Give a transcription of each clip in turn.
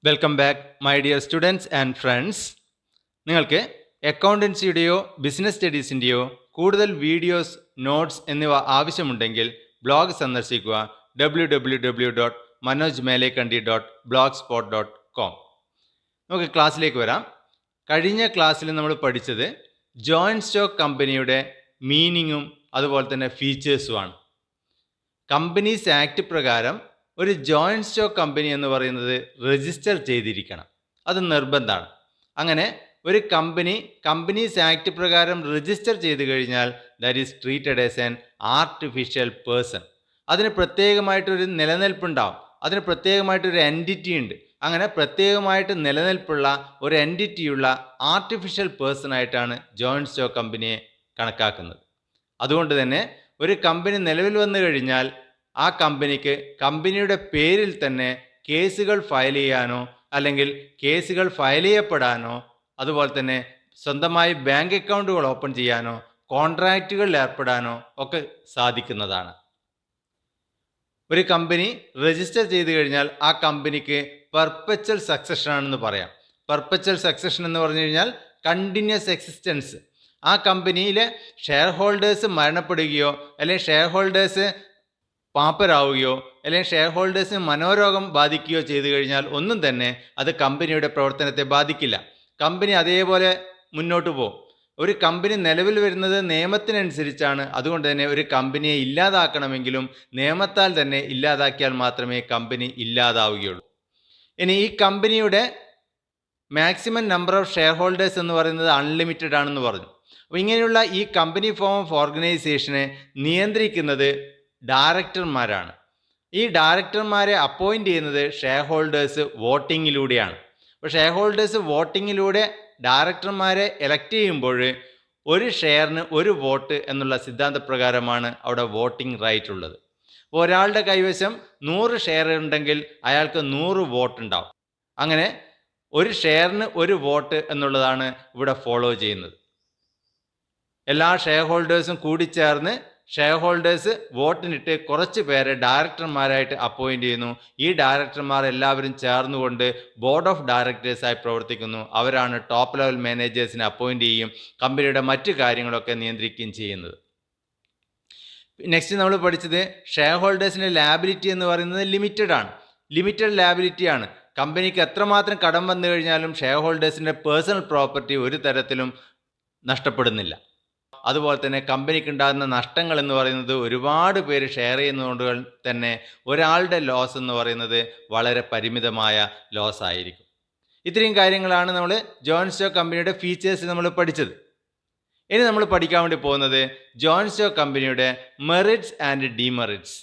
Welcome back my dear students and friends. നിങ്ങൾക്ക് അക്കൗണ്ടൻസിയുടെയോ business സ്റ്റഡീസിൻ്റെയോ കൂടുതൽ videos, notes എന്നിവ ആവശ്യമുണ്ടെങ്കിൽ ബ്ലോഗ് സന്ദർശിക്കുക www.manojmelekandi.blogspot.com. നമുക്ക് ക്ലാസ്സിലേക്ക് വരാം. കഴിഞ്ഞ ക്ലാസ്സിൽ നമ്മൾ പഠിച്ചത് ജോയിൻറ്റ് സ്റ്റോക്ക് കമ്പനിയുടെ മീനിങ്ങും അതുപോലെ തന്നെ ഫീച്ചേഴ്സുമാണ്. കമ്പനീസ് ആക്ട് പ്രകാരം ഒരു ജോയിൻറ്റ് സ്റ്റോക്ക് കമ്പനി എന്ന് പറയുന്നത് രജിസ്റ്റർ ചെയ്തിരിക്കണം. അത് നിർബന്ധമാണ്. അങ്ങനെ ഒരു കമ്പനീസ് ആക്ട് പ്രകാരം രജിസ്റ്റർ ചെയ്ത് കഴിഞ്ഞാൽ that is treated as an artificial person. അതിന് പ്രത്യേകമായിട്ടൊരു നിലനിൽപ്പുണ്ടാവും, അതിന് പ്രത്യേകമായിട്ടൊരു എൻറ്റിറ്റി ഉണ്ട്. അങ്ങനെ പ്രത്യേകമായിട്ട് നിലനിൽപ്പുള്ള ഒരു എൻറ്റിറ്റിയുള്ള ആർട്ടിഫിഷ്യൽ പേഴ്സൺ ആയിട്ടാണ് ജോയിൻറ്റ് സ്റ്റോക്ക് കമ്പനിയെ കണക്കാക്കുന്നത്. അതുകൊണ്ട് തന്നെ ഒരു കമ്പനി നിലവിൽ വന്നു കഴിഞ്ഞാൽ ആ കമ്പനിക്ക് കമ്പനിയുടെ പേരിൽ തന്നെ കേസുകൾ ഫയൽ ചെയ്യാനോ അല്ലെങ്കിൽ കേസുകൾ ഫയൽ ചെയ്യപ്പെടാനോ അതുപോലെ തന്നെ സ്വന്തമായി ബാങ്ക് അക്കൗണ്ടുകൾ ഓപ്പൺ ചെയ്യാനോ കോൺട്രാക്റ്റുകളിൽ ഏർപ്പെടാനോ ഒക്കെ സാധിക്കുന്നതാണ്. ഒരു കമ്പനി രജിസ്റ്റർ ചെയ്ത് കഴിഞ്ഞാൽ ആ കമ്പനിക്ക് പെർപ്പച്വൽ സക്സഷൻ ആണെന്ന് പറയാം. പെർപ്പച്വൽ സക്സഷൻ എന്ന് പറഞ്ഞു കഴിഞ്ഞാൽ കണ്ടിന്യൂസ് എക്സിസ്റ്റൻസ്. ആ കമ്പനിയിലെ ഷെയർ ഹോൾഡേഴ്സ് മരണപ്പെടുകയോ അല്ലെങ്കിൽ ഷെയർ ഹോൾഡേഴ്സ് പാപ്പരാവുകയോ അല്ലെങ്കിൽ ഷെയർ ഹോൾഡേഴ്സിന് മനോരോഗം ബാധിക്കുകയോ ചെയ്തു കഴിഞ്ഞാൽ ഒന്നും തന്നെ അത് കമ്പനിയുടെ പ്രവർത്തനത്തെ ബാധിക്കില്ല. കമ്പനി അതേപോലെ മുന്നോട്ട് പോകും. ഒരു കമ്പനി നിലവിൽ വരുന്നത് നിയമത്തിനനുസരിച്ചാണ്. അതുകൊണ്ട് തന്നെ ഒരു കമ്പനിയെ ഇല്ലാതാക്കണമെങ്കിലും നിയമത്താൽ തന്നെ ഇല്ലാതാക്കിയാൽ മാത്രമേ കമ്പനി ഇല്ലാതാവുകയുള്ളൂ. ഇനി ഈ കമ്പനിയുടെ maximum number of share holders എന്ന് പറയുന്നത് അൺലിമിറ്റഡ് ആണെന്ന് പറഞ്ഞു. അപ്പോൾ ഇങ്ങനെയുള്ള ഈ കമ്പനി ഫോം ഓഫ് ഓർഗനൈസേഷനെ നിയന്ത്രിക്കുന്നത് ഡയറക്ടർമാരാണ്. ഈ ഡയറക്ടർമാരെ അപ്പോയിൻ്റ് ചെയ്യുന്നത് ഷെയർ ഹോൾഡേഴ്സ് വോട്ടിങ്ങിലൂടെയാണ്. അപ്പോൾ ഷെയർ ഹോൾഡേഴ്സ് വോട്ടിങ്ങിലൂടെ ഡയറക്ടർമാരെ എലക്ട് ചെയ്യുമ്പോൾ ഒരു ഷെയറിന് ഒരു വോട്ട് എന്നുള്ള സിദ്ധാന്തപ്രകാരമാണ് അവിടെ വോട്ടിംഗ് റൈറ്റ് ഉള്ളത്. അപ്പോൾ ഒരാളുടെ കൈവശം 100 ഷെയർ ഉണ്ടെങ്കിൽ അയാൾക്ക് 100 വോട്ട് ഉണ്ടാവും. അങ്ങനെ ഒരു ഷെയറിന് ഒരു വോട്ട് എന്നുള്ളതാണ് ഇവിടെ ഫോളോ ചെയ്യുന്നത്. എല്ലാ ഷെയർ ഹോൾഡേഴ്സും കൂടിച്ചേർന്ന് ഷെയർ ഹോൾഡേഴ്സ് വോട്ടിനിട്ട് കുറച്ച് പേരെ ഡയറക്ടർമാരായിട്ട് അപ്പോയിൻ്റ് ചെയ്യുന്നു. ഈ ഡയറക്ടർമാർ എല്ലാവരും ചേർന്നുകൊണ്ട് ബോർഡ് ഓഫ് ഡയറക്ടേഴ്സായി പ്രവർത്തിക്കുന്നു. അവരാണ് ടോപ്പ് ലെവൽ മാനേജേഴ്സിനെ അപ്പോയിൻ്റ് ചെയ്യും, കമ്പനിയുടെ മറ്റു കാര്യങ്ങളൊക്കെ നിയന്ത്രിക്കുകയും ചെയ്യുന്നത്. നെക്സ്റ്റ് നമ്മൾ പഠിച്ചത് ഷെയർ ഹോൾഡേഴ്സിൻ്റെ ലാബിലിറ്റി എന്ന് പറയുന്നത് ലിമിറ്റഡ് ആണ്. ലിമിറ്റഡ് ലാബിലിറ്റി ആണ്. കമ്പനിക്ക് എത്രമാത്രം കടം വന്നു കഴിഞ്ഞാലും ഷെയർ ഹോൾഡേഴ്സിൻ്റെ പേഴ്സണൽ പ്രോപ്പർട്ടി ഒരു തരത്തിലും നഷ്ടപ്പെടുന്നില്ല. അതുപോലെ തന്നെ കമ്പനിക്ക് ഉണ്ടാകുന്ന നഷ്ടങ്ങൾ എന്ന് പറയുന്നത് ഒരുപാട് പേര് ഷെയർ ചെയ്യുന്നതുകൊണ്ട് തന്നെ ഒരാളുടെ ലോസ് എന്ന് പറയുന്നത് വളരെ പരിമിതമായ ലോസ് ആയിരിക്കും. ഇത്രയും കാര്യങ്ങളാണ് നമ്മൾ ജോയിൻറ്റ് സ്റ്റോക്ക് കമ്പനിയുടെ ഫീച്ചേഴ്സ് നമ്മൾ പഠിച്ചത്. ഇനി നമ്മൾ പഠിക്കാൻ വേണ്ടി പോകുന്നത് ജോയിൻറ്റ് സ്റ്റോക്ക് കമ്പനിയുടെ മെറിറ്റ്സ് ആൻഡ് ഡിമെറിറ്റ്സ്.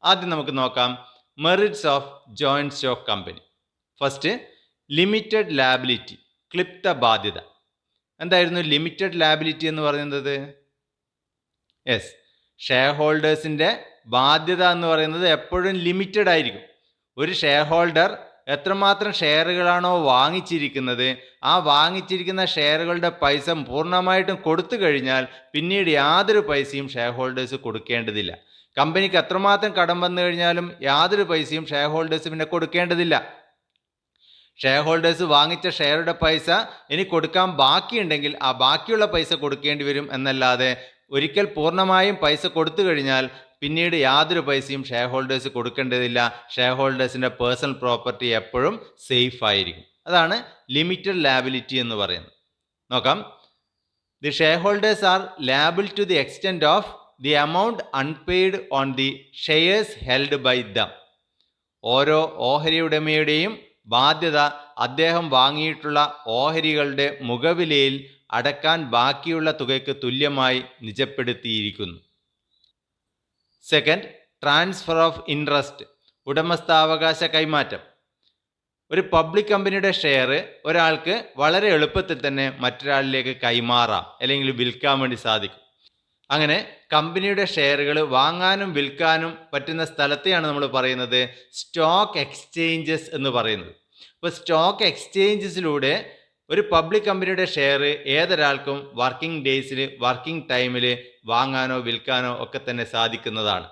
ആദ്യം നമുക്ക് നോക്കാം merits of joint stock company. First, limited liability, ക്ലിപ്ത ബാധ്യത. എന്തായിരുന്നു ലിമിറ്റഡ് ലാബിലിറ്റി എന്ന് പറയുന്നത്? യെസ്, ഷെയർ ഹോൾഡേഴ്സിൻ്റെ ബാധ്യത എന്ന് പറയുന്നത് എപ്പോഴും ലിമിറ്റഡ് ആയിരിക്കും. ഒരു ഷെയർ ഹോൾഡർ എത്രമാത്രം ഷെയറുകളാണോ വാങ്ങിച്ചിരിക്കുന്നത്, ആ വാങ്ങിച്ചിരിക്കുന്ന ഷെയറുകളുടെ പൈസ പൂർണ്ണമായിട്ടും കൊടുത്തു കഴിഞ്ഞാൽ പിന്നീട് യാതൊരു പൈസയും ഷെയർ ഹോൾഡേഴ്സ് കൊടുക്കേണ്ടതില്ല. കമ്പനിക്ക് എത്രമാത്രം കടം വന്നു കഴിഞ്ഞാലും യാതൊരു പൈസയും ഷെയർ ഹോൾഡേഴ്സ് പിന്നെ കൊടുക്കേണ്ടതില്ല. ഷെയർ ഹോൾഡേഴ്സ് വാങ്ങിച്ച ഷെയറുടെ പൈസ ഇനി കൊടുക്കാൻ ബാക്കിയുണ്ടെങ്കിൽ ആ ബാക്കിയുള്ള പൈസ കൊടുക്കേണ്ടി വരും എന്നല്ലാതെ ഒരിക്കൽ പൂർണ്ണമായും പൈസ കൊടുത്തു കഴിഞ്ഞാൽ പിന്നീട് യാതൊരു പൈസയും ഷെയർ ഹോൾഡേഴ്സ് കൊടുക്കേണ്ടതില്ല. ഷെയർ ഹോൾഡേഴ്സിൻ്റെ പേഴ്സണൽ പ്രോപ്പർട്ടി എപ്പോഴും സേഫ് ആയിരിക്കും. അതാണ് ലിമിറ്റഡ് ലാബിലിറ്റി എന്ന് പറയുന്നത്. നോക്കാം. The share holders are liable to the extent of the amount unpaid on the shares held by them. ഓരോ ഓഹരി ഉടമയുടെയും ബാധ്യത അദ്ദേഹം വാങ്ങിയിട്ടുള്ള ഓഹരികളുടെ മുഖവിലയിൽ അടക്കാൻ ബാക്കിയുള്ള തുകയ്ക്ക് തുല്യമായി നിജപ്പെടുത്തിയിരിക്കുന്നു. സെക്കൻഡ്, ട്രാൻസ്ഫർ ഓഫ് ഇൻട്രസ്റ്റ്, ഉടമസ്ഥാവകാശ കൈമാറ്റം. ഒരു പബ്ലിക് കമ്പനിയുടെ ഷെയർ ഒരാൾക്ക് വളരെ എളുപ്പത്തിൽ തന്നെ മറ്റൊരാളിലേക്ക് കൈമാറാം അല്ലെങ്കിൽ വിൽക്കാൻ വേണ്ടി സാധിക്കും. അങ്ങനെ കമ്പനിയുടെ ഷെയറുകൾ വാങ്ങാനും വിൽക്കാനും പറ്റുന്ന സ്ഥലത്തെയാണ് നമ്മൾ പറയുന്നത് സ്റ്റോക്ക് എക്സ്ചേഞ്ചസ് എന്ന് പറയുന്നത്. ഇപ്പോൾ സ്റ്റോക്ക് എക്സ്ചേഞ്ചസിലൂടെ ഒരു പബ്ലിക് കമ്പനിയുടെ ഷെയർ ഏതൊരാൾക്കും വർക്കിംഗ് ഡേയ്സിൽ, വർക്കിംഗ് ടൈമിൽ വാങ്ങാനോ വിൽക്കാനോ ഒക്കെ തന്നെ സാധിക്കുന്നതാണ്.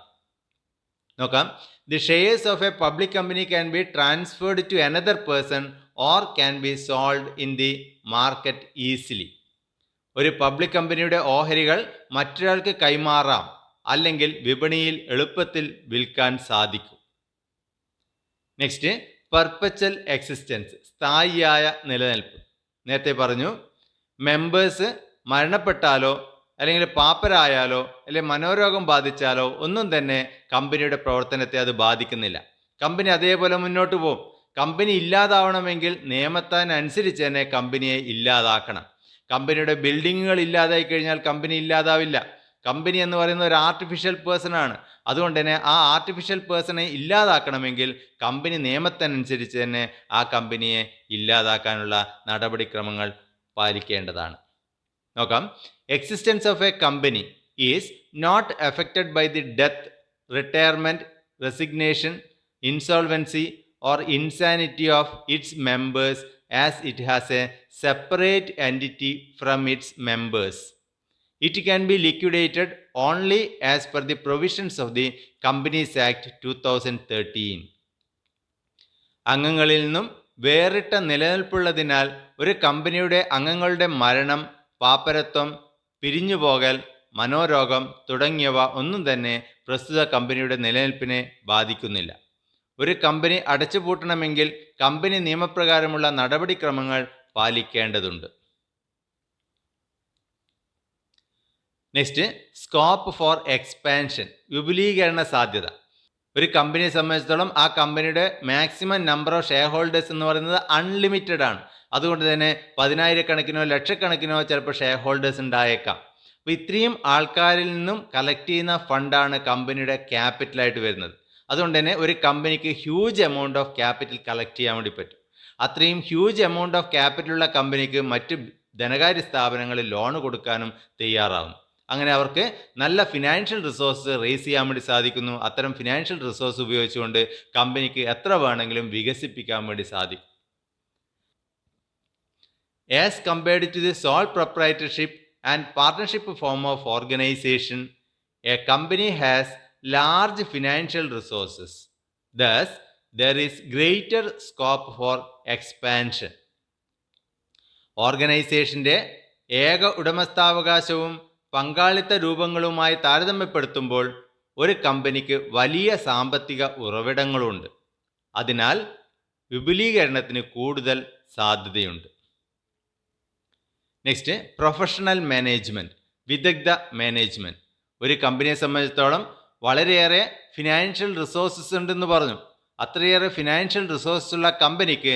നോക്കാം. The shares of a public company can be transferred to another person or can be sold in the market easily. ഒരു പബ്ലിക് കമ്പനിയുടെ ഓഹരികൾ മറ്റൊരാൾക്ക് കൈമാറാം, അല്ലെങ്കിൽ വിപണിയിൽ എളുപ്പത്തിൽ വിൽക്കാൻ സാധിക്കും. നെക്സ്റ്റ്, പെർപ്പച്വൽ എക്സിസ്റ്റൻസ്, സ്ഥായിയായ നിലനിൽപ്പ്. നേരത്തെ പറഞ്ഞു, മെമ്പേഴ്സ് മരണപ്പെട്ടാലോ അല്ലെങ്കിൽ പാപ്പരായാലോ അല്ലെങ്കിൽ മനോരോഗം ബാധിച്ചാലോ ഒന്നും തന്നെ കമ്പനിയുടെ പ്രവർത്തനത്തെ അത് ബാധിക്കുന്നില്ല. കമ്പനി അതേപോലെ മുന്നോട്ട് പോകും. കമ്പനി ഇല്ലാതാവണമെങ്കിൽ നിയമത്തിനനുസരിച്ച് തന്നെ കമ്പനിയെ ഇല്ലാതാക്കണം. കമ്പനിയുടെ ബിൽഡിങ്ങുകൾ ഇല്ലാതായി കഴിഞ്ഞാൽ കമ്പനി ഇല്ലാതാവില്ല. കമ്പനി എന്ന് പറയുന്ന ഒരു ആർട്ടിഫിഷ്യൽ പേഴ്സൺ ആണ്. അതുകൊണ്ട് തന്നെ ആ ആർട്ടിഫിഷ്യൽ പേഴ്സണെ ഇല്ലാതാക്കണമെങ്കിൽ കമ്പനി നിയമത്തിനനുസരിച്ച് തന്നെ ആ കമ്പനിയെ ഇല്ലാതാക്കാനുള്ള നടപടിക്രമങ്ങൾ പാലിക്കേണ്ടതാണ്. നോക്കാം. Existence of a company is not affected by the death, retirement, resignation, insolvency or insanity of its members as it has a separate entity from its members. It can be liquidated only as per the provisions of the Companies Act 2013. അംഗങ്ങളിൽ നിന്നും വേറിട്ട നിലനിൽപ്പുള്ളതിനാൽ ഒരു കമ്പനിയുടെ അംഗങ്ങളുടെ മരണം, പാപ്പരത്വം, പിരിഞ്ഞുപോകൽ, മനോരോഗം തുടങ്ങിയവ ഒന്നും തന്നെ പ്രസ്തുത കമ്പനിയുടെ നിലനിൽപ്പിനെ ബാധിക്കുന്നില്ല. ഒരു കമ്പനി അടച്ചുപൂട്ടണമെങ്കിൽ കമ്പനി നിയമപ്രകാരമുള്ള നടപടിക്രമങ്ങൾ പാലിക്കേണ്ടതുണ്ട്. നെക്സ്റ്റ്, സ്കോപ്പ് ഫോർ എക്സ്പാൻഷൻ, വിപുലീകരണ സാധ്യത. ഒരു കമ്പനിയെ സംബന്ധിച്ചിടത്തോളം ആ കമ്പനിയുടെ maximum number of share holders എന്ന് പറയുന്നത് അൺലിമിറ്റഡ് ആണ്. അതുകൊണ്ട് തന്നെ 10,000-കണക്കിനോ ലക്ഷക്കണക്കിനോ ചിലപ്പോൾ ഷെയർ ഹോൾഡേഴ്സ് ഉണ്ടായേക്കാം. അപ്പോൾ ഇത്രയും ആൾക്കാരിൽ നിന്നും കളക്ട് ചെയ്യുന്ന ഫണ്ടാണ് കമ്പനിയുടെ ക്യാപിറ്റലായിട്ട് വരുന്നത്. അതുകൊണ്ട് തന്നെ ഒരു കമ്പനിക്ക് huge amount of capital collect ചെയ്യാൻ വേണ്ടി പറ്റും. അത്രയും ഹ്യൂജ് എമൗണ്ട് ഓഫ് ക്യാപിറ്റലുള്ള കമ്പനിക്ക് മറ്റ് ധനകാര്യ സ്ഥാപനങ്ങളിൽ ലോൺ കൊടുക്കാനും തയ്യാറാവും. അങ്ങനെ അവർക്ക് നല്ല ഫിനാൻഷ്യൽ റിസോഴ്സ് റേസ് ചെയ്യാൻ വേണ്ടി സാധിക്കുന്നു. അത്തരം ഫിനാൻഷ്യൽ റിസോഴ്സ് ഉപയോഗിച്ചുകൊണ്ട് കമ്പനിക്ക് എത്ര വേണമെങ്കിലും വികസിപ്പിക്കാൻ വേണ്ടി സാധിക്കും. As compared to the sole proprietorship and partnership form of organisation, a company has large financial resources. Thus there is greater scope for expansion. ഓർഗനൈസേഷൻ്റെ ഏക ഉടമസ്ഥാവകാശവും പങ്കാളിത്ത രൂപങ്ങളുമായി താരതമ്യപ്പെടുത്തുമ്പോൾ ഒരു കമ്പനിക്ക് വലിയ സാമ്പത്തിക ഉറവിടങ്ങളുണ്ട്. അതിനാൽ വിപുലീകരണത്തിന് കൂടുതൽ സാധ്യതയുണ്ട്. നെക്സ്റ്റ്, പ്രൊഫഷണൽ മാനേജ്മെൻറ്റ്, വിദഗ്ധ മാനേജ്മെൻറ്റ്. ഒരു കമ്പനിയെ സംബന്ധിച്ചിടത്തോളം വളരെയേറെ ഫിനാൻഷ്യൽ റിസോഴ്സസ് ഉണ്ടെന്ന് പറഞ്ഞു. അത്രയേറെ ഫിനാൻഷ്യൽ റിസോഴ്സസ് ഉള്ള കമ്പനിക്ക്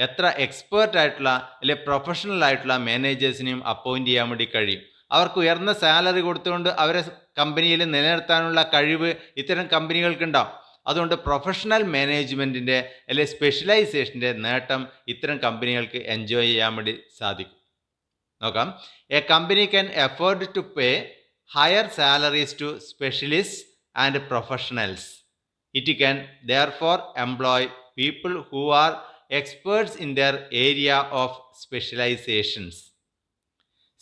എത്ര എക്സ്പേർട്ട് ആയിട്ടുള്ള അല്ലെങ്കിൽ പ്രൊഫഷണൽ ആയിട്ടുള്ള മാനേജേഴ്സിനെയും അപ്പോയിൻറ്റ് ചെയ്യാൻ വേണ്ടി കഴിയും. അവർക്ക് ഉയർന്ന സാലറി കൊടുത്തുകൊണ്ട് അവരെ കമ്പനിയിൽ നിലനിർത്താനുള്ള കഴിവ് ഇത്തരം കമ്പനികൾക്കുണ്ടാവും. അതുകൊണ്ട് പ്രൊഫഷണൽ മാനേജ്മെൻറ്റിൻ്റെ അല്ലെങ്കിൽ സ്പെഷ്യലൈസേഷൻ്റെ നേട്ടം ഇത്തരം കമ്പനികൾക്ക് എൻജോയ് ചെയ്യാൻ വേണ്ടി സാധിക്കും. നോക്കാം. A company can afford to pay higher salaries to specialist and professionals. It can therefore employ people who are experts in their area of specializations.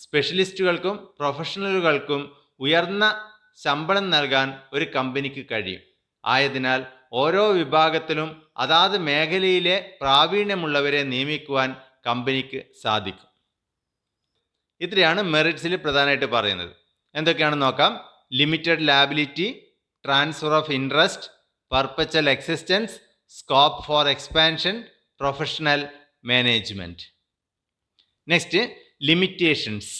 സ്പെഷ്യലിസ്റ്റുകൾക്കും പ്രൊഫഷണലുകൾക്കും ഉയർന്ന ശമ്പളം നൽകാൻ ഒരു കമ്പനിക്ക് കഴിയും. ആയതിനാൽ ഓരോ വിഭാഗത്തിലും അതാത് മേഖലയിലെ പ്രാവീണ്യമുള്ളവരെ നിയമിക്കുവാൻ കമ്പനിക്ക് സാധിക്കും. ഇത്രയാണ് മെറിറ്റ്സിൽ പ്രധാനമായിട്ട് പറയുന്നത്. എന്തൊക്കെയാണെന്ന് നോക്കാം. Limited liability, transfer of interest, perpetual existence, scope for expansion, professional management. Next, limitations.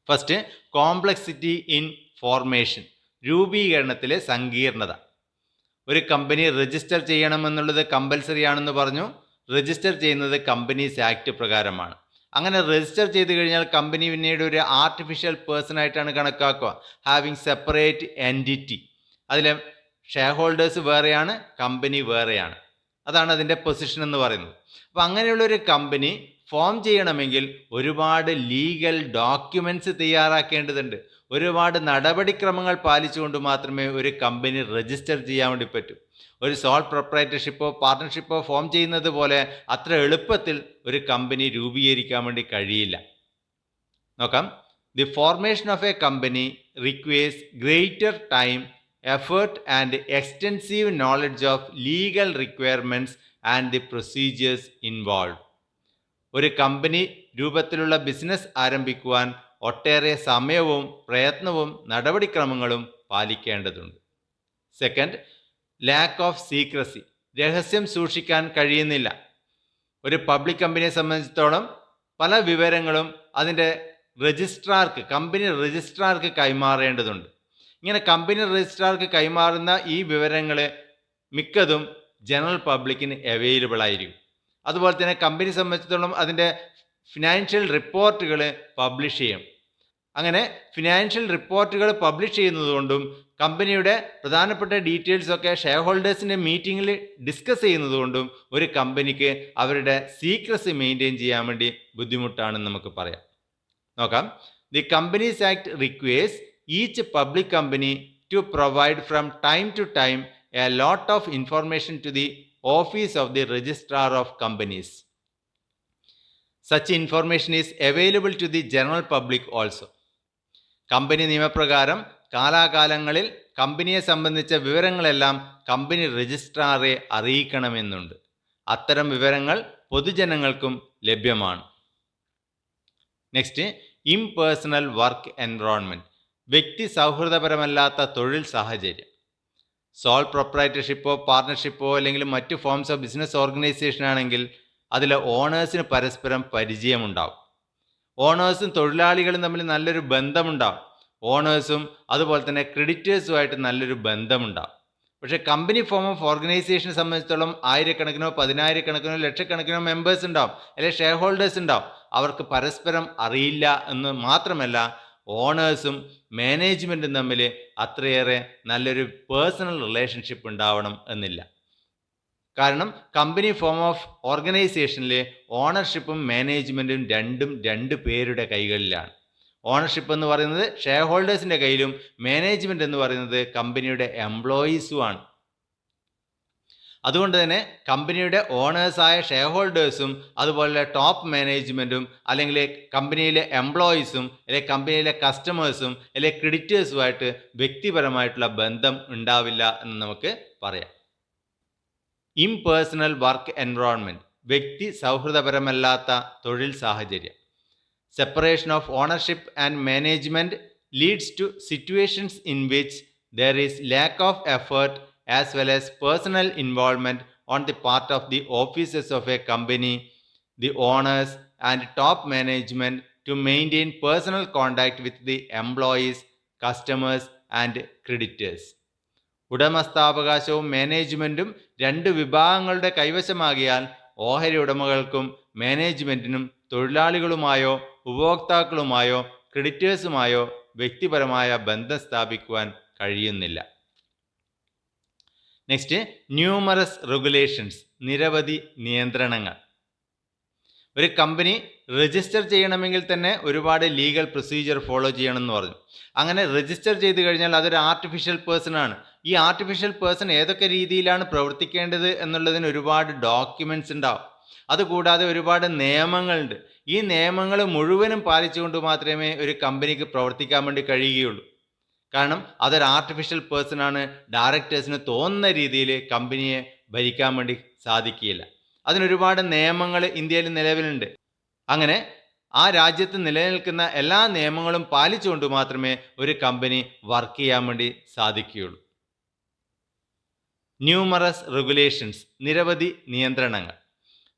First, complexity in formation, രൂപീകരണത്തിലെ സങ്കീർണത. ഒരു കമ്പനി രജിസ്റ്റർ ചെയ്യണമെന്നുള്ളത് കമ്പൽസറി ആണെന്ന് പറഞ്ഞു. രജിസ്റ്റർ ചെയ്യുന്നത് കമ്പനീസ് ആക്ട് പ്രകാരമാണ്. അങ്ങനെ രജിസ്റ്റർ ചെയ്ത് കഴിഞ്ഞാൽ കമ്പനി പിന്നീട് ഒരു ആർട്ടിഫിഷ്യൽ പേഴ്സൺ ആയിട്ടാണ് കണക്കാക്കുക. Having separate entity. അതിലെ ഷെയർ ഹോൾഡേഴ്സ് വേറെയാണ്, കമ്പനി വേറെയാണ്. അതാണ് അതിൻ്റെ പൊസിഷൻ എന്ന് പറയുന്നത്. അപ്പോൾ അങ്ങനെയുള്ളൊരു കമ്പനി ഫോം ചെയ്യണമെങ്കിൽ ഒരുപാട് ലീഗൽ ഡോക്യുമെൻറ്റ്സ് തയ്യാറാക്കേണ്ടതുണ്ട്. ഒരുപാട് നടപടിക്രമങ്ങൾ പാലിച്ചുകൊണ്ട് മാത്രമേ ഒരു കമ്പനി രജിസ്റ്റർ ചെയ്യാൻ വേണ്ടി പറ്റൂ. ഒരു സോൾ പ്രൊപ്രൈറ്റർഷിപ്പോ പാർട്ട്ണർഷിപ്പോ ഫോം ചെയ്യുന്നത് പോലെ അത്ര എളുപ്പത്തിൽ ഒരു കമ്പനി രൂപീകരിക്കാൻ വേണ്ടി കഴിയില്ല. നോക്കാം. The formation of a company requires greater time, effort and extensive knowledge of legal requirements and the procedures involve. ഒരു കമ്പനി രൂപത്തിലുള്ള ബിസിനസ് ആരംഭിക്കുവാൻ ഒട്ടേറെ സമയവും പ്രയത്നവും നടപടിക്രമങ്ങളും പാലിക്കേണ്ടതുണ്ട്. Second, lack of secrecy. രഹസ്യം സൂക്ഷിക്കാൻ കഴിയുന്നില്ല. ഒരു പബ്ലിക് കമ്പനിയെ സംബന്ധിച്ചിടത്തോളം പല വിവരങ്ങളും അതിൻ്റെ കമ്പനി രജിസ്ട്രാർക്ക് കൈമാറേണ്ടതുണ്ട്. ഇങ്ങനെ കമ്പനി രജിസ്ട്രാർക്ക് കൈമാറുന്ന ഈ വിവരങ്ങൾ മിക്കതും ജനറൽ പബ്ലിക്കിന് അവൈലബിൾ ആയിരിക്കും. അതുപോലെ തന്നെ കമ്പനി സംബന്ധിച്ചിടത്തോളം അതിൻ്റെ ഫിനാൻഷ്യൽ റിപ്പോർട്ടുകൾ പബ്ലിഷ് ചെയ്യും. അങ്ങനെ ഫിനാൻഷ്യൽ റിപ്പോർട്ടുകൾ പബ്ലിഷ് ചെയ്യുന്നതുകൊണ്ടും കമ്പനിയുടെ പ്രധാനപ്പെട്ട ഡീറ്റെയിൽസൊക്കെ ഷെയർ ഹോൾഡേഴ്സിൻ്റെ മീറ്റിങ്ങിൽ ഡിസ്കസ് ചെയ്യുന്നതുകൊണ്ടും ഒരു കമ്പനിക്ക് അവരുടെ സീക്രസി മെയിൻറ്റെയിൻ ചെയ്യാൻ വേണ്ടി ബുദ്ധിമുട്ടാണെന്ന് നമുക്ക് പറയാം. നോക്കാം. The companies act requires each public company to provide from time to time a lot of information to the office of the registrar of companies. Such information is available to the general public also. Company നിയമപ്രകാരം കാലാകാലങ്ങളിൽ കമ്പനിയെ സംബന്ധിച്ച വിവരങ്ങളെല്ലാം company രജിസ്ട്രാറെ അറിയിക്കണമെന്നുണ്ട്. അത്തരം വിവരങ്ങൾ പൊതുജനങ്ങൾക്കും ലഭ്യമാണ്. Next, impersonal work environment. വ്യക്തി സൗഹൃദപരമല്ലാത്ത തൊഴിൽ സാഹചര്യം. സോൾ പ്രൊപ്രൈറ്റർഷിപ്പോ പാർട്ണർഷിപ്പോ അല്ലെങ്കിൽ മറ്റു ഫോംസ് ഓഫ് ബിസിനസ് ഓർഗനൈസേഷൻ ആണെങ്കിൽ അതിലെ ഓണേഴ്സിന് പരസ്പരം പരിചയമുണ്ടാവും. ഓണേഴ്സും തൊഴിലാളികളും തമ്മിൽ നല്ലൊരു ബന്ധമുണ്ടാവും. ഓണേഴ്സും അതുപോലെ തന്നെ ക്രെഡിറ്റേഴ്സുമായിട്ട് നല്ലൊരു ബന്ധമുണ്ടാവും. പക്ഷേ കമ്പനി ഫോം ഓഫ് ഓർഗനൈസേഷനെ സംബന്ധിച്ചിടത്തോളം ആയിരക്കണക്കിനോ പതിനായിരക്കണക്കിനോ ലക്ഷക്കണക്കിനോ മെമ്പേഴ്സ് ഉണ്ടാവും, അല്ലെങ്കിൽ ഷെയർ ഹോൾഡേഴ്സ് ഉണ്ടാവും. അവർക്ക് പരസ്പരം അറിയില്ല എന്ന് മാത്രമല്ല, ഓണേഴ്സും മാനേജ്മെൻറ്റും തമ്മിൽ അത്രയേറെ നല്ലൊരു പേഴ്സണൽ റിലേഷൻഷിപ്പ് ഉണ്ടാവണം എന്നില്ല. കാരണം കമ്പനി ഫോം ഓഫ് ഓർഗനൈസേഷനിൽ ഓണർഷിപ്പും മാനേജ്മെൻറ്റും രണ്ട് പേരുടെ കൈകളിലാണ്. ഓണർഷിപ്പ് എന്ന് പറയുന്നത് ഷെയർ ഹോൾഡേഴ്സിൻ്റെ കയ്യിലും മാനേജ്മെൻറ്റ് എന്ന് പറയുന്നത് കമ്പനിയുടെ എംപ്ലോയീസുമാണ്. അതുകൊണ്ട് തന്നെ കമ്പനിയുടെ ഓണേഴ്സായ ഷെയർ ഹോൾഡേഴ്സും അതുപോലെ ടോപ്പ് മാനേജ്മെൻറ്റും അല്ലെങ്കിൽ കമ്പനിയിലെ എംപ്ലോയീസും അല്ലെങ്കിൽ കമ്പനിയിലെ കസ്റ്റമേഴ്സും അല്ലെങ്കിൽ ക്രെഡിറ്റേഴ്സുമായിട്ട് വ്യക്തിപരമായിട്ടുള്ള ബന്ധം ഉണ്ടാവില്ല എന്ന് നമുക്ക് പറയാം. Impersonal work environment. വ്യക്തി സൗഹൃദപരമല്ലാത്ത തൊഴിൽ സാഹചര്യം. Separation of ownership and management leads to situations in which there is lack of effort as well as personal involvement on the part of the officers of a company, the owners and top management to maintain personal contact with the employees, customers and creditors. ഉടമസ്ഥാവകാശവും മാനേജ്മെൻറ്റും രണ്ട് വിഭാഗങ്ങളുടെ കൈവശമാകിയാൽ ഓഹരി ഉടമകൾക്കും മാനേജ്മെൻറ്റിനും തൊഴിലാളികളുമായോ ഉപഭോക്താക്കളുമായോ ക്രെഡിറ്റേഴ്സുമായോ വ്യക്തിപരമായ ബന്ധം സ്ഥാപിക്കുവാൻ കഴിയുന്നില്ല. Next, numerous regulations. നിരവധി നിയന്ത്രണങ്ങൾ. ഒരു കമ്പനി രജിസ്റ്റർ ചെയ്യണമെങ്കിൽ തന്നെ ഒരുപാട് ലീഗൽ പ്രൊസീജിയർ ഫോളോ ചെയ്യണമെന്ന് പറഞ്ഞു. അങ്ങനെ രജിസ്റ്റർ ചെയ്ത് കഴിഞ്ഞാൽ അതൊരു ആർട്ടിഫിഷ്യൽ പേഴ്സൺ ആണ്. ഈ ആർട്ടിഫിഷ്യൽ പേഴ്സൺ ഏതൊക്കെ രീതിയിലാണ് പ്രവർത്തിക്കേണ്ടത് എന്നുള്ളതിന് ഒരുപാട് ഡോക്യുമെൻറ്റ്സ് ഉണ്ടാവും. അതുകൂടാതെ ഒരുപാട് നിയമങ്ങളുണ്ട്. ഈ നിയമങ്ങൾ മുഴുവനും പാലിച്ചുകൊണ്ട് മാത്രമേ ഒരു കമ്പനിക്ക് പ്രവർത്തിക്കാൻ വേണ്ടി കഴിയുകയുള്ളൂ. കാരണം അതൊരു ആർട്ടിഫിഷ്യൽ പേഴ്സൺ ആണ്. ഡയറക്ടേഴ്സിന് തോന്നുന്ന രീതിയിൽ കമ്പനിയെ ഭരിക്കാൻ വേണ്ടി സാധിക്കുകയില്ല. അതിനൊരുപാട് നിയമങ്ങൾ ഇന്ത്യയിൽ നിലവിലുണ്ട്. അങ്ങനെ ആ രാജ്യത്ത് നിലനിൽക്കുന്ന എല്ലാ നിയമങ്ങളും പാലിച്ചുകൊണ്ട് മാത്രമേ ഒരു കമ്പനി വർക്ക് ചെയ്യാൻ വേണ്ടി സാധിക്കുകയുള്ളൂ. Numerous regulations. നിരവധി നിയന്ത്രണങ്ങൾ.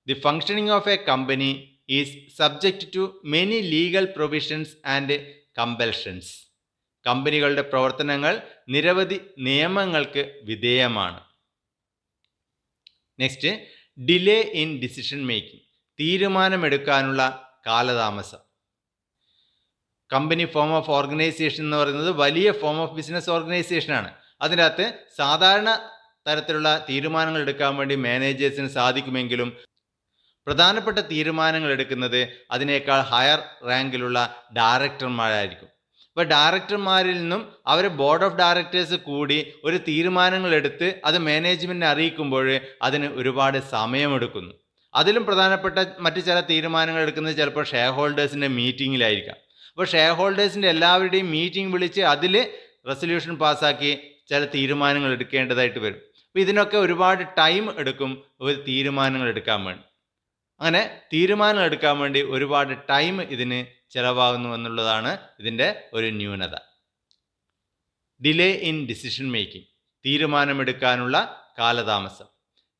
The functioning of a company is subject to many legal provisions and compulsions. കമ്പനികളുടെ പ്രവർത്തനങ്ങൾ നിരവധി നിയമങ്ങൾക്ക് വിധേയമാണ്. Next, delay in decision making. തീരുമാനമെടുക്കാനുള്ള കാലതാമസം. കമ്പനി ഫോം ഓഫ് ഓർഗനൈസേഷൻ എന്ന് പറയുന്നത് വലിയ ഫോം ഓഫ് ബിസിനസ് ഓർഗനൈസേഷനാണ്. അതിനകത്ത് സാധാരണ തരത്തിലുള്ള തീരുമാനങ്ങൾ എടുക്കാൻ വേണ്ടി മാനേജേഴ്സിന് സാധിക്കുമെങ്കിലും പ്രധാനപ്പെട്ട തീരുമാനങ്ങൾ എടുക്കുന്നത് അതിനേക്കാൾ ഹയർ റാങ്കിലുള്ള ഡയറക്ടർമാരായിരിക്കും. അപ്പോൾ ഡയറക്ടർമാരിൽ നിന്നും അവർ ബോർഡ് ഓഫ് ഡയറക്ടേഴ്സ് കൂടി ഒരു തീരുമാനങ്ങൾ എടുത്ത് അത് മാനേജ്മെൻറ്റിനെ അറിയിക്കുമ്പോൾ അതിന് ഒരുപാട് സമയമെടുക്കുന്നു. അതിലും പ്രധാനപ്പെട്ട മറ്റു ചില തീരുമാനങ്ങൾ എടുക്കുന്നത് ചിലപ്പോൾ ഷെയർ ഹോൾഡേഴ്സിൻ്റെ മീറ്റിങ്ങിലായിരിക്കാം. അപ്പോൾ ഷെയർ ഹോൾഡേഴ്സിൻ്റെ എല്ലാവരുടെയും മീറ്റിംഗ് വിളിച്ച് അതിൽ റെസൊല്യൂഷൻ പാസ്സാക്കി ചില തീരുമാനങ്ങൾ എടുക്കേണ്ടതായിട്ട് വരും. അപ്പോൾ ഇതിനൊക്കെ ഒരുപാട് ടൈം എടുക്കും ഒരു തീരുമാനങ്ങൾ എടുക്കാൻ വേണ്ടി. അങ്ങനെ തീരുമാനം എടുക്കാൻ വേണ്ടി ഒരുപാട് ടൈം ഇതിന് ചിലവാകുന്നു എന്നുള്ളതാണ് ഇതിൻ്റെ ഒരു ന്യൂനത. ഡിലേ ഇൻ ഡിസിഷൻ മേക്കിംഗ്, തീരുമാനമെടുക്കാനുള്ള കാലതാമസം.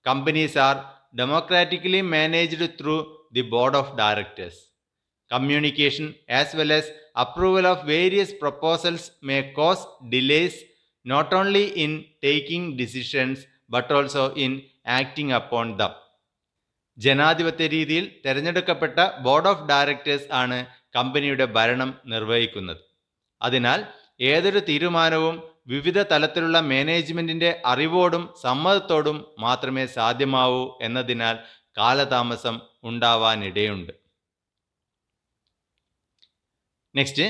Companies R democratically managed through the board of directors. Communication as well as approval of various proposals may cause delays not only in taking decisions but also in acting upon them. ജനാധിപത്യ രീതിയിൽ തിരഞ്ഞെടുക്കപ്പെട്ട board of directors ആണ് കമ്പനിയുടെ ഭരണം നിർവഹിക്കുന്നത്. അതിനാൽ ഏതൊരു തീരുമാനവും വിവിധ തലത്തിലുള്ള മാനേജ്മെൻറ്റിൻ്റെ അറിവോടും സമ്മതത്തോടും മാത്രമേ സാധ്യമാവൂ എന്നതിനാൽ കാലതാമസം ഉണ്ടാവാനിടയുണ്ട്. നെക്സ്റ്റ്,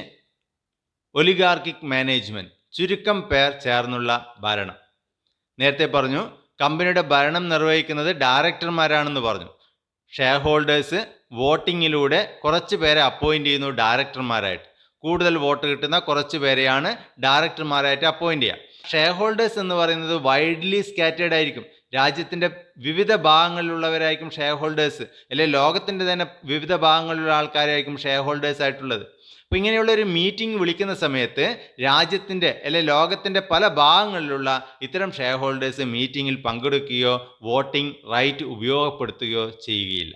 ഒലിഗാർക്കിക് മാനേജ്മെൻറ്റ്, ചുരുക്കം പേർ ചേർന്നുള്ള ഭരണം. നേരത്തെ പറഞ്ഞു കമ്പനിയുടെ ഭരണം നിർവഹിക്കുന്നത് ഡയറക്ടർമാരാണെന്ന് പറഞ്ഞു. ഷെയർ ഹോൾഡേഴ്സ് വോട്ടിങ്ങിലൂടെ കുറച്ച് പേരെ അപ്പോയിൻ്റ് ചെയ്യുന്നു ഡയറക്ടർമാരായിട്ട്. കൂടുതൽ വോട്ട് കിട്ടുന്ന കുറച്ച് പേരെയാണ് ഡയറക്ടർമാരായിട്ട് അപ്പോയിൻ്റ് ചെയ്യുക. ഷെയർ ഹോൾഡേഴ്സ് എന്ന് പറയുന്നത് വൈഡ്ലി സ്കാറ്റേഡ് ആയിരിക്കും. രാജ്യത്തിൻ്റെ വിവിധ ഭാഗങ്ങളിലുള്ളവരായിരിക്കും ഷെയർ ഹോൾഡേഴ്സ്, അല്ലെങ്കിൽ ലോകത്തിൻ്റെ തന്നെ വിവിധ ഭാഗങ്ങളിലുള്ള ആൾക്കാരായിരിക്കും ഷെയർ ഹോൾഡേഴ്സ് ആയിട്ടുള്ളത്. അപ്പോൾ ഇങ്ങനെയുള്ളൊരു മീറ്റിംഗ് വിളിക്കുന്ന സമയത്ത് രാജ്യത്തിൻ്റെ അല്ലെങ്കിൽ ലോകത്തിൻ്റെ പല ഭാഗങ്ങളിലുള്ള ഇത്തരം ഷെയർ ഹോൾഡേഴ്സ് മീറ്റിങ്ങിൽ പങ്കെടുക്കുകയോ വോട്ടിംഗ് റൈറ്റ് ഉപയോഗപ്പെടുത്തുകയോ ചെയ്യുകയില്ല.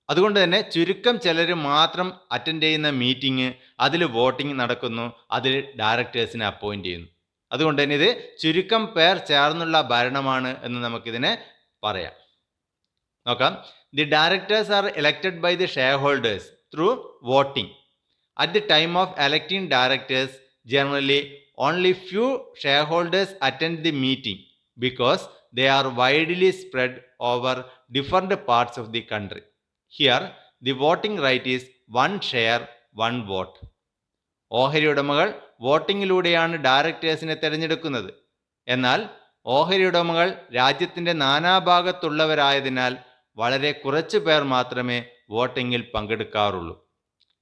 അതുകൊണ്ട് തന്നെ ചുരുക്കം ചിലർ മാത്രം അറ്റൻഡ് ചെയ്യുന്ന മീറ്റിംഗ്, അതിൽ വോട്ടിംഗ് നടക്കുന്നു, അതിൽ ഡയറക്ടേഴ്സിനെ അപ്പോയിൻ്റ് ചെയ്യുന്നു. അതുകൊണ്ട് തന്നെ ഇത് ചുരുക്കം പേർ ചേർന്നുള്ള ഭരണമാണ് എന്ന് നമുക്കിതിനെ പറയാം. നോക്കാം. The directors are elected by the share holders through voting. At the time of electing directors, generally only few shareholders attend the meeting because they are widely spread over different parts of the country. Here, the voting right is one share, one vote. ഓഹരി ഉടമകൾ വോട്ടിങ്ങിലൂടെയാണ് ഡയറക്ടേഴ്സിനെ തിരഞ്ഞെടുക്കുന്നത്. എന്നാൽ ഓഹരി ഉടമകൾ രാജ്യത്തിൻ്റെ നാനാഭാഗത്തുള്ളവരായതിനാൽ വളരെ കുറച്ച് പേർ മാത്രമേ വോട്ടിങ്ങിൽ പങ്കെടുക്കാറുള്ളൂ.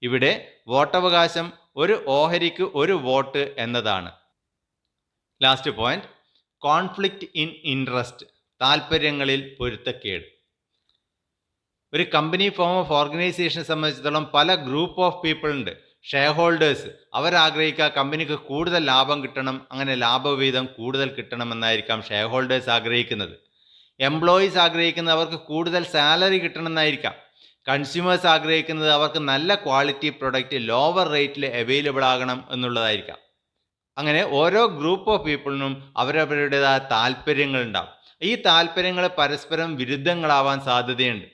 ഇവിടെ വോട്ടവകാശം ഒരു ഓഹരിക്ക് ഒരു വോട്ട് എന്നതാണ്. Last point, conflict in interest, താല്പര്യങ്ങളിൽ പൊരുത്തക്കേട്. ഒരു കമ്പനി ഫോം ഓഫ് ഓർഗനൈസേഷനെ സംബന്ധിച്ചിടത്തോളം പല ഗ്രൂപ്പ് ഓഫ് പീപ്പിൾ ഉണ്ട്. ഷെയർ ഹോൾഡേഴ്സ് അവരാഗ്രഹിക്കുക കമ്പനിക്ക് കൂടുതൽ ലാഭം കിട്ടണം, അങ്ങനെ ലാഭവിഹിതം കൂടുതൽ കിട്ടണമെന്നായിരിക്കാം ഷെയർ ഹോൾഡേഴ്സ് ആഗ്രഹിക്കുന്നത്. എംപ്ലോയീസ് ആഗ്രഹിക്കുന്നത് അവർക്ക് കൂടുതൽ സാലറി കിട്ടണമെന്നായിരിക്കാം. കൺസ്യൂമേഴ്സ് ആഗ്രഹിക്കുന്നത് അവർക്ക് നല്ല ക്വാളിറ്റി പ്രൊഡക്റ്റ് ലോവർ റേറ്റിൽ അവൈലബിൾ ആകണം എന്നുള്ളതായിരിക്കാം. അങ്ങനെ ഓരോ ഗ്രൂപ്പ് ഓഫ് പീപ്പിളിനും അവരവരുടേതായ താല്പര്യങ്ങൾ ഉണ്ടാകും. ഈ താല്പര്യങ്ങൾ പരസ്പരം വിരുദ്ധങ്ങളാവാൻ സാധ്യതയുണ്ട്.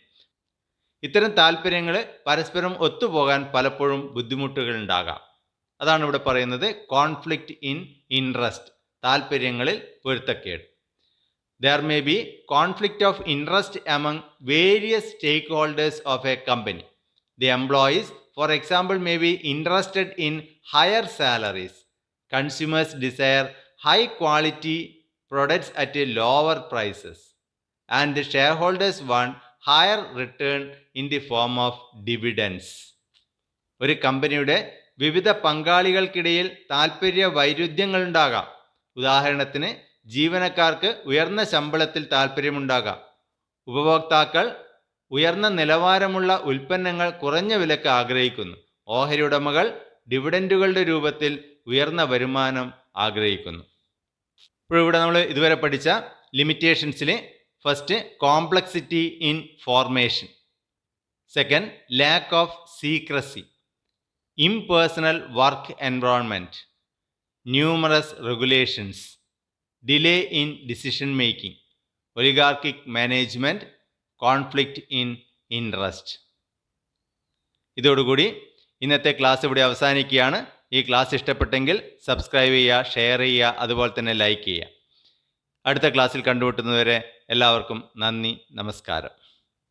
ഇത്തരം താല്പര്യങ്ങൾ പരസ്പരം ഒത്തുപോകാൻ പലപ്പോഴും ബുദ്ധിമുട്ടുകൾ ഉണ്ടാകാം. അതാണ് ഇവിടെ പറയുന്നത് കോൺഫ്ലിക്റ്റ് ഇൻ ഇൻട്രസ്റ്റ്, താല്പര്യങ്ങളിൽ പൊരുത്തക്കേട്. There may be conflict of interest among various stakeholders of a company. The employees, for example, may be interested in higher salaries. Consumers desire high quality products at a lower prices. And the shareholders want higher return in the form of dividends. ഒരു കമ്പനിയുടെ വിവിധ പങ്കാളികൾക്കിടയിൽ താല്പര്യ വൈരുദ്ധ്യങ്ങൾ ഉണ്ടാകാം. ഉദാഹരണത്തിന് ജീവനക്കാർക്ക് ഉയർന്ന ശമ്പളത്തിൽ താല്പര്യമുണ്ടാകാം. ഉപഭോക്താക്കൾ ഉയർന്ന നിലവാരമുള്ള ഉൽപ്പന്നങ്ങൾ കുറഞ്ഞ വിലക്ക് ആഗ്രഹിക്കുന്നു. ഓഹരി ഉടമകൾ ഡിവിഡൻഡുകളുടെ രൂപത്തിൽ ഉയർന്ന വരുമാനം ആഗ്രഹിക്കുന്നു. ഇപ്പോൾ ഇവിടെ നമ്മൾ ഇതുവരെ പഠിച്ച ലിമിറ്റേഷൻസിൽ first complexity in formation, second lack of secrecy, impersonal work environment, numerous regulations, delay in decision making, oligarchic management, conflict in interest. ഇതോടുകൂടി ഇന്നത്തെ ക്ലാസ് ഇവിടെ അവസാനിക്കുകയാണ്. ഈ ക്ലാസ് ഇഷ്ടപ്പെട്ടെങ്കിൽ സബ്സ്ക്രൈബ് ചെയ്യുക, ഷെയർ ചെയ്യുക, അതുപോലെ തന്നെ ലൈക്ക് ചെയ്യുക. അടുത്ത ക്ലാസ്സിൽ കണ്ടുമുട്ടുന്നതുവരെ എല്ലാവർക്കും നന്ദി, നമസ്കാരം.